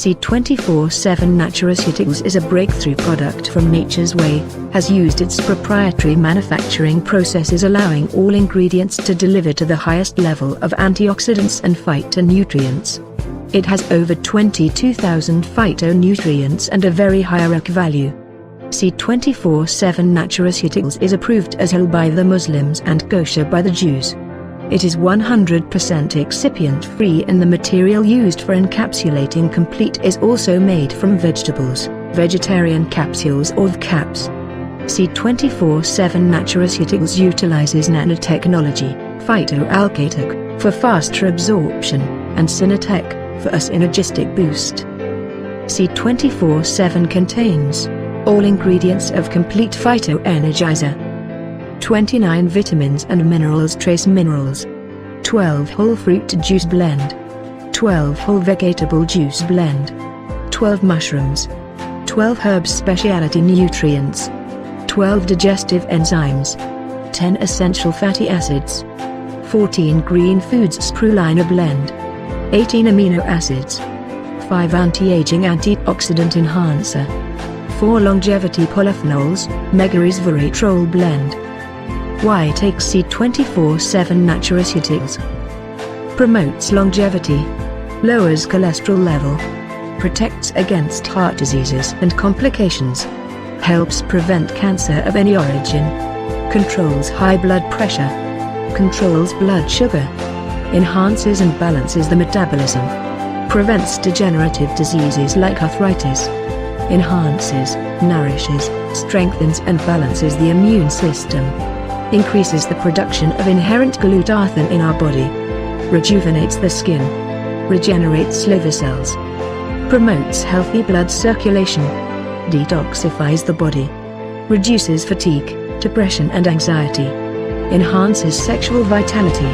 C24/7 Natura-Ceuticals is a breakthrough product from Nature's Way, has used its proprietary manufacturing processes allowing all ingredients to deliver to the highest level of antioxidants and phytonutrients. It has over 22,000 phytonutrients and a very high ROC value. C24/7 Natura-Ceuticals is approved as halal by the Muslims and kosher by the Jews. It is 100% excipient-free and the material used for encapsulating complete is also made from vegetables, vegetarian capsules or caps. C24/7 Natura-Ceuticals utilizes nanotechnology, phytoalkaloid for faster absorption, and Synatech for a synergistic boost. C24/7 contains all ingredients of complete phytoenergizer, 29 vitamins and minerals, trace minerals, 12 whole fruit juice blend, 12 whole vegetable juice blend, 12 mushrooms, 12 herbs specialty nutrients, 12 digestive enzymes, 10 essential fatty acids, 14 green foods spirulina blend, 18 amino acids, 5 anti-aging antioxidant enhancer, 4 longevity polyphenols, mega-resveratrol blend. Why take C24/7 Natura-Ceuticals? Promotes longevity, lowers cholesterol level, protects against heart diseases and complications, helps prevent cancer of any origin, controls high blood pressure, controls blood sugar, enhances and balances the metabolism, prevents degenerative diseases like arthritis, enhances, nourishes, strengthens and balances the immune system, increases the production of inherent glutathione in our body, rejuvenates the skin, regenerates liver cells, promotes healthy blood circulation, detoxifies the body, reduces fatigue, depression and anxiety, enhances sexual vitality.